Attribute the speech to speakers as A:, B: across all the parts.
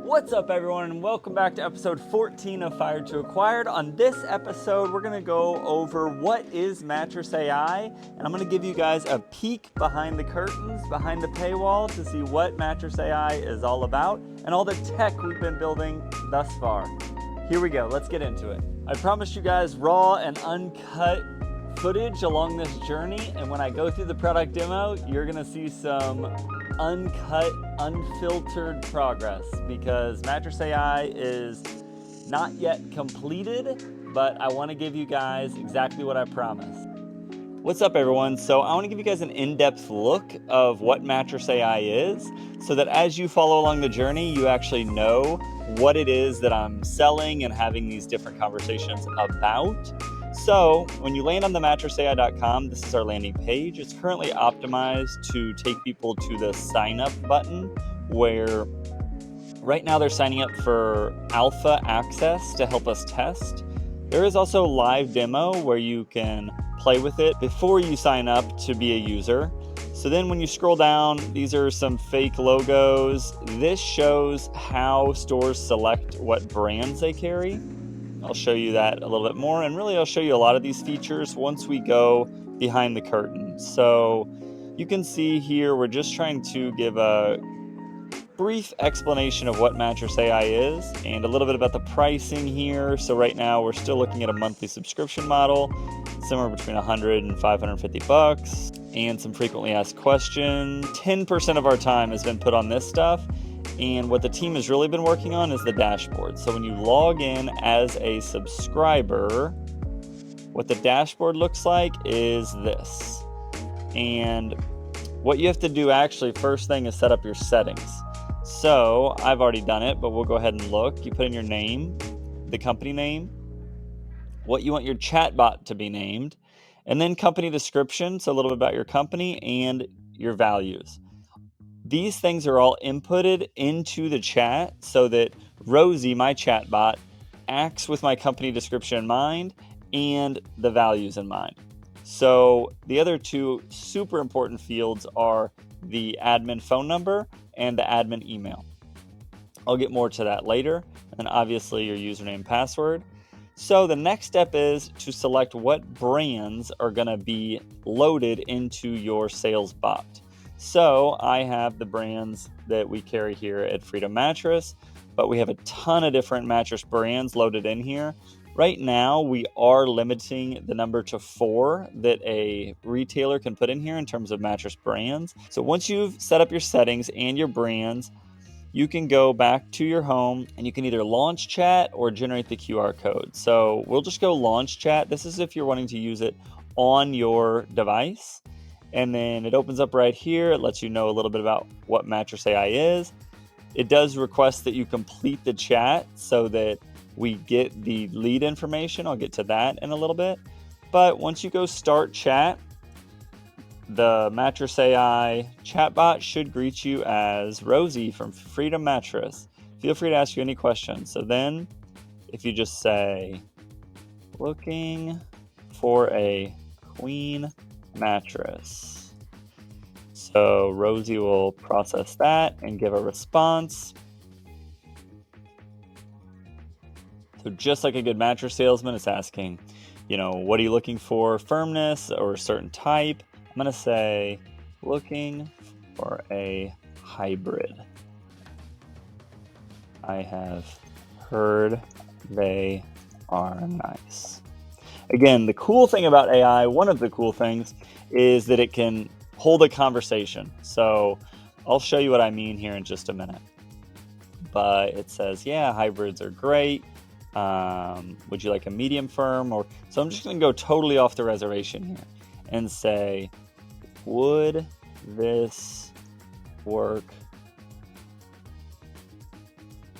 A: What's up, everyone, and welcome back to episode 14 of Fired to Acquired. On this episode, we're going to go over what is MattressAI, and I'm going to give you guys a peek behind the curtains, behind the paywall, to see what MattressAI is all about and all the tech we've been building thus far. Here we go. Let's get into it. I promised you guys raw and uncut footage along this journey, and when I go through the product demo, you're going to see some uncut, unfiltered progress, because MattressAI is not yet completed, but I want to give you guys exactly what I promised. What's up, everyone? So I want to give you guys an in-depth look of what MattressAI is, so that as you follow along the journey, you actually know what it is that I'm selling and having these different conversations about. So when you land on the mattressai.com, this is our landing page. It's currently optimized to take people to the sign up button, where right now they're signing up for alpha access to help us test. There is also live demo where you can play with it before you sign up to be a user. So then when you scroll down, these are some fake logos. This shows how stores select what brands they carry. I'll show you that a little bit more, and really I'll show you a lot of these features once we go behind the curtain. So you can see here, we're just trying to give a brief explanation of what MattressAI is and a little bit about the pricing here. So right now we're still looking at a monthly subscription model, somewhere between $100 and $550, and some frequently asked questions. 10% of our time has been put on this stuff. And what the team has really been working on is the dashboard. So when you log in as a subscriber, what the dashboard looks like is this. And what you have to do actually, first thing, is set up your settings. So I've already done it, but we'll go ahead and look. You put in your name, the company name, what you want your chatbot to be named, and then company description, so a little bit about your company and your values. These things are all inputted into the chat so that Rosie, my chatbot, acts with my company description in mind and the values in mind. So the other two super important fields are the admin phone number and the admin email. I'll get more to that later. And obviously your username and password. So the next step is to select what brands are going to be loaded into your sales bot. So I have the brands that we carry here at Freedom Mattress, but we have a ton of different mattress brands loaded in here. Right now, we are limiting the number to 4 that a retailer can put in here in terms of mattress brands. So once you've set up your settings and your brands, you can go back to your home and you can either launch chat or generate the QR code. So we'll just go launch chat. This is if you're wanting to use it on your device. And then it opens up right here. It lets you know a little bit about what MattressAI is. It does request that you complete the chat so that we get the lead information. I'll get to that in a little bit. But once you go start chat, the MattressAI chatbot should greet you as Rosie from Freedom Mattress. Feel free to ask you any questions. So then if you just say, looking for a queen mattress. So Rosie will process that and give a response. So just like a good mattress salesman, it's asking, what are you looking for? Firmness or a certain type? I'm going to say, looking for a hybrid. I have heard they are nice. Again, the cool thing about AI, one of the cool things, is that it can hold a conversation. So I'll show you what I mean here in just a minute. But it says, yeah, hybrids are great. Would you like a medium firm? So I'm just going to go totally off the reservation here and say, would this work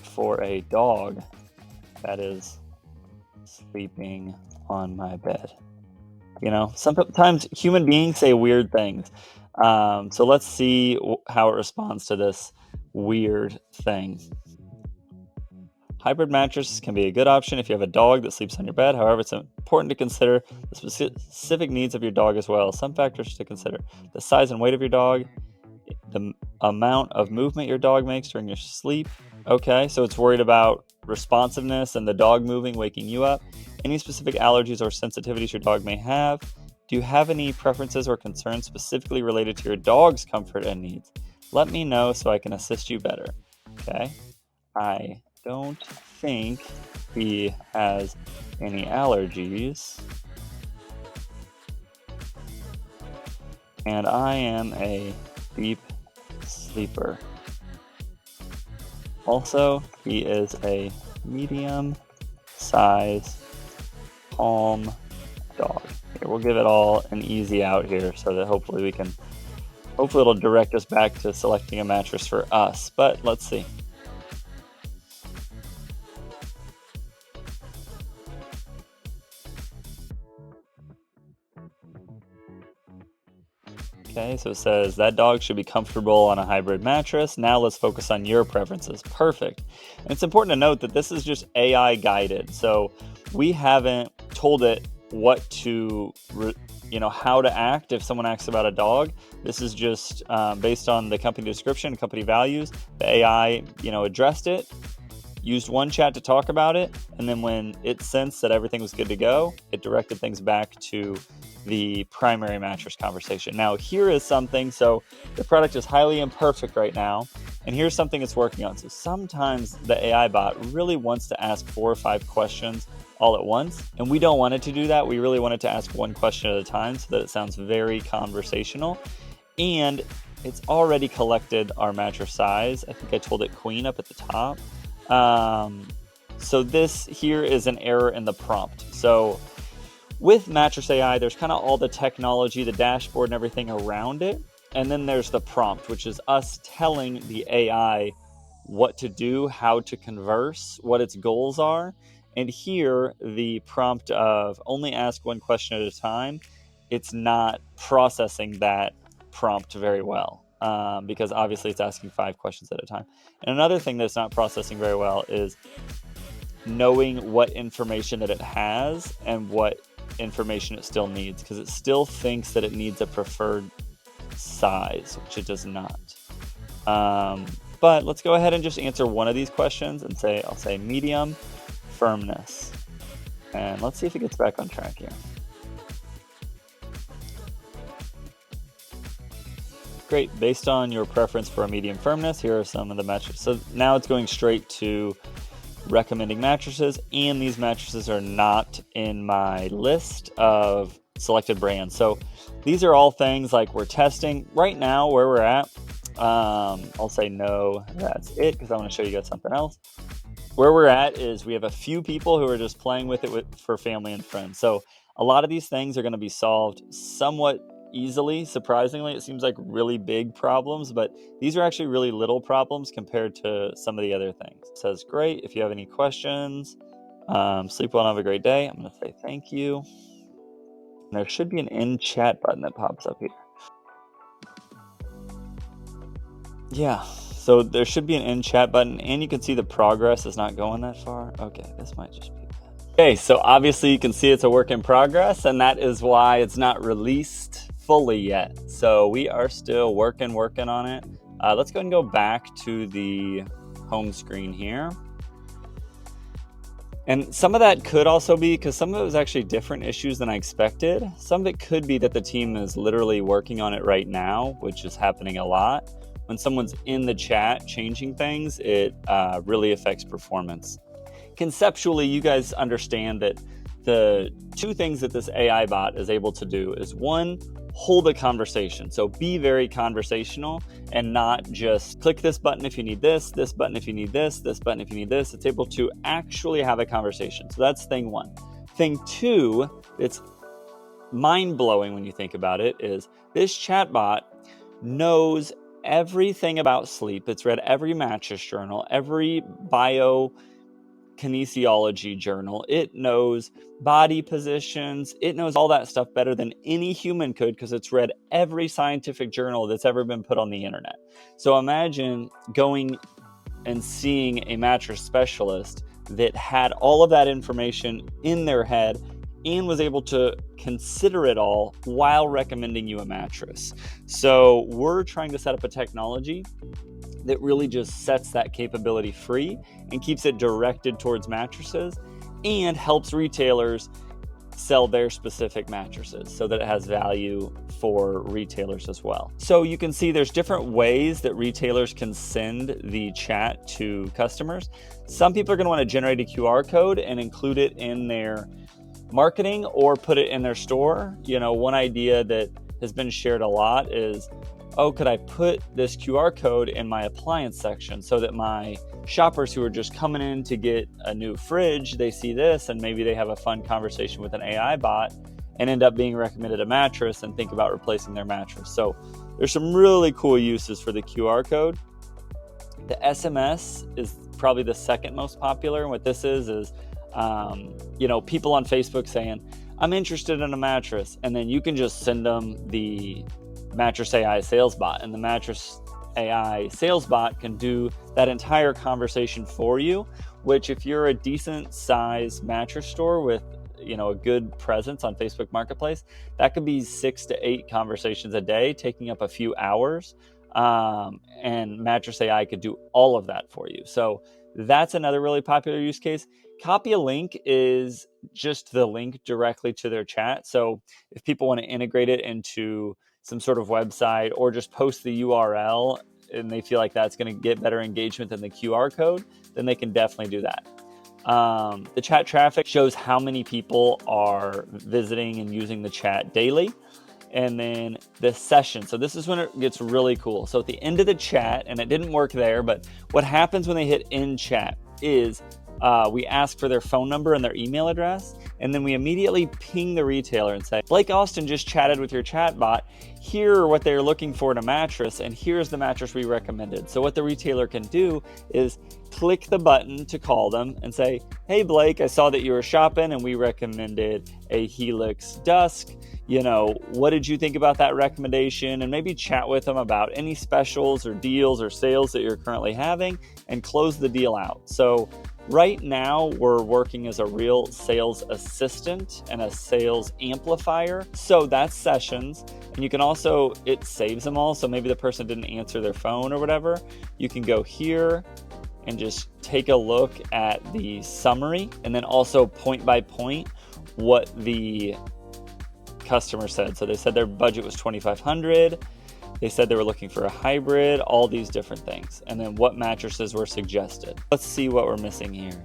A: for a dog that is sleeping on my bed? Sometimes human beings say weird things. So let's see how it responds to this weird thing. Hybrid mattresses can be a good option if you have a dog that sleeps on your bed. However, it's important to consider the specific needs of your dog as well. Some factors to consider: the size and weight of your dog, the amount of movement your dog makes during your sleep. Okay, so it's worried about responsiveness and the dog moving, waking you up. Any specific allergies or sensitivities your dog may have. Do you have any preferences or concerns specifically related to your dog's comfort and needs? Let me know so I can assist you better. Okay, I don't think he has any allergies. And I am a deep sleeper. Also, he is a medium size calm dog. Here, we'll give it all an easy out here so that hopefully it'll direct us back to selecting a mattress for us, but let's see. Okay, so it says that dog should be comfortable on a hybrid mattress. Now let's focus on your preferences. Perfect. And it's important to note that this is just AI guided. So we haven't told it what to, how to act if someone asks about a dog. This is just based on the company description, company values. The AI, addressed it, used one chat to talk about it, and then when it sensed that everything was good to go, it directed things back to the primary mattress conversation. Now, here is something, so the product is highly imperfect right now, and here's something it's working on. So sometimes the AI bot really wants to ask 4 or 5 questions all at once, and we don't want it to do that. We really want it to ask one question at a time so that it sounds very conversational. And it's already collected our mattress size. I think I told it queen up at the top. So this here is an error in the prompt. So with MattressAI, there's kind of all the technology, the dashboard and everything around it. And then there's the prompt, which is us telling the AI what to do, how to converse, what its goals are. And here, the prompt of only ask one question at a time, it's not processing that prompt very well. Because obviously it's asking 5 questions at a time. And another thing that's not processing very well is knowing what information that it has and what information it still needs, because it still thinks that it needs a preferred size, which it does not. But let's go ahead and just answer one of these questions and I'll say medium firmness. And let's see if it gets back on track here. Great. Based on your preference for a medium firmness, here are some of the mattresses. So now it's going straight to recommending mattresses, and these mattresses are not in my list of selected brands. So these are all things like we're testing right now where we're at. I'll say no, that's it, because I want to show you guys something else. Where we're at is we have a few people who are just playing with it for family and friends. So a lot of these things are going to be solved somewhat easily. Surprisingly, it seems like really big problems, but these are actually really little problems compared to some of the other things. It says, great, if you have any questions, sleep well and have a great day. I'm going to say thank you. And there should be an end chat button that pops up here. Yeah, so there should be an end chat button, and you can see the progress is not going that far. Okay, this might just be bad. Okay, so obviously you can see it's a work in progress, and that is why it's not released fully yet. So we are still working on it. Let's go ahead and go back to the home screen here. And some of that could also be because some of it was actually different issues than I expected. Some of it could be that the team is literally working on it right now, which is happening a lot. When someone's in the chat changing things, it really affects performance. Conceptually, you guys understand that the 2 things that this AI bot is able to do is 1, hold a conversation. So be very conversational and not just click this button if you need this button if you need this button if you need this. It's able to actually have a conversation. So that's thing 1. Thing 2, it's mind-blowing when you think about it, is this chatbot knows everything about sleep. It's read every mattress journal, every biokinesiology journal. It knows body positions. It knows all that stuff better than any human could because it's read every scientific journal that's ever been put on the internet. So imagine going and seeing a mattress specialist that had all of that information in their head and was able to consider it all while recommending you a mattress. So we're trying to set up a technology that really just sets that capability free and keeps it directed towards mattresses and helps retailers sell their specific mattresses so that it has value for retailers as well. So you can see there's different ways that retailers can send the chat to customers. Some people are going to want to generate a QR code and include it in their marketing or put it in their store. You know, one idea that has been shared a lot is, oh, could I put this QR code in my appliance section so that my shoppers who are just coming in to get a new fridge, they see this and maybe they have a fun conversation with an AI bot and end up being recommended a mattress and think about replacing their mattress. So there's some really cool uses for the QR code. The SMS is probably the second most popular. And what this is people on Facebook saying, I'm interested in a mattress. And then you can just send them the MattressAI sales bot, and the MattressAI sales bot can do that entire conversation for you, which if you're a decent size mattress store with a good presence on Facebook Marketplace, that could be 6 to 8 conversations a day, taking up a few hours. And MattressAI could do all of that for you. So that's another really popular use case. Copy a link is just the link directly to their chat. So if people want to integrate it into some sort of website or just post the URL and they feel like that's going to get better engagement than the QR code, then they can definitely do that. The chat traffic shows how many people are visiting and using the chat daily. And then the session. So this is when it gets really cool. So at the end of the chat, and it didn't work there, but what happens when they hit end chat is we ask for their phone number and their email address, and then we immediately ping the retailer and say, Blake Austin just chatted with your chatbot. Here are what they're looking for in a mattress, and here's the mattress we recommended. So what the retailer can do is click the button to call them and say, hey, Blake, I saw that you were shopping and we recommended a Helix Dusk. What did you think about that recommendation? And maybe chat with them about any specials or deals or sales that you're currently having and close the deal out. So right now we're working as a real sales assistant and a sales amplifier. So that's sessions. And you can also, it saves them all. So maybe the person didn't answer their phone or whatever. You can go here and just take a look at the summary and then also point by point what the customer said. So they said their budget was $2,500. They said they were looking for a hybrid, all these different things. And then what mattresses were suggested. Let's see what we're missing here.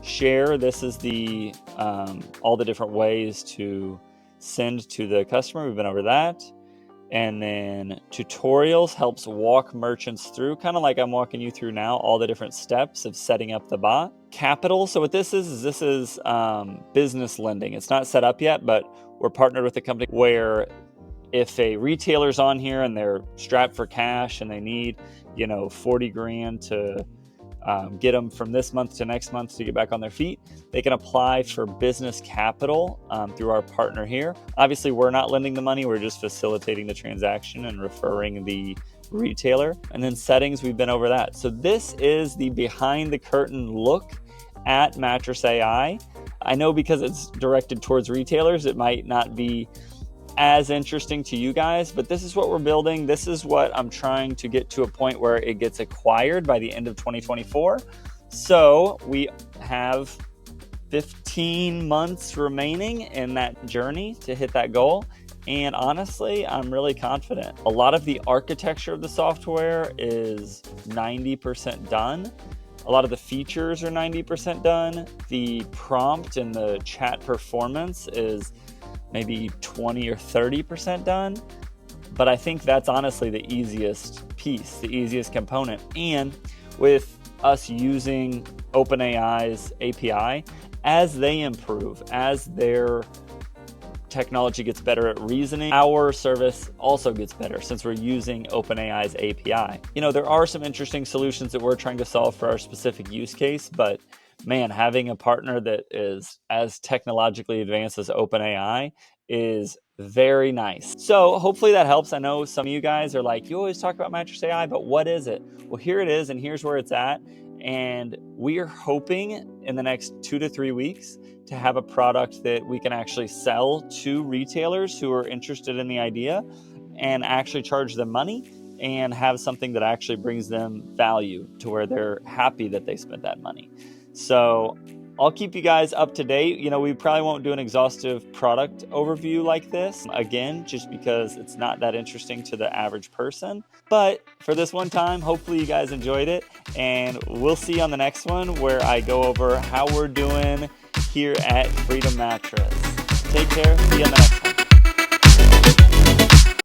A: Share, this is the all the different ways to send to the customer. We've been over that. And then tutorials helps walk merchants through, kind of like I'm walking you through now, all the different steps of setting up the bot. Capital, so what this is business lending. It's not set up yet, but we're partnered with a company where if a retailer's on here and they're strapped for cash and they need, 40 grand to get them from this month to next month to get back on their feet, they can apply for business capital through our partner here. Obviously, we're not lending the money. We're just facilitating the transaction and referring the retailer. And then settings, we've been over that. So this is the behind the curtain look at MattressAI. I know because it's directed towards retailers, it might not be as interesting to you guys, but this is what we're building. This is what I'm trying to get to a point where it gets acquired by the end of 2024. So we have 15 months remaining in that journey to hit that goal. And honestly, I'm really confident. A lot of the architecture of the software is 90% done. A lot of the features are 90% done. The prompt and the chat performance is maybe 20 or 30% done. But I think that's honestly the easiest piece, the easiest component. And with us using OpenAI's API, as they improve, as their technology gets better at reasoning, our service also gets better since we're using OpenAI's API. There are some interesting solutions that we're trying to solve for our specific use case, but man, having a partner that is as technologically advanced as OpenAI is very nice. So hopefully that helps. I know some of you guys are like, you always talk about MattressAI, but what is it? Well, here it is, and here's where it's at. And we are hoping in the next 2 to 3 weeks to have a product that we can actually sell to retailers who are interested in the idea and actually charge them money and have something that actually brings them value to where they're happy that they spent that money. So I'll keep you guys up to date. You know, we probably won't do an exhaustive product overview like this, again, just because it's not that interesting to the average person. But for this one time, hopefully you guys enjoyed it, and we'll see you on the next one where I go over how we're doing here at Freedom Mattress. Take care. See you on the next one.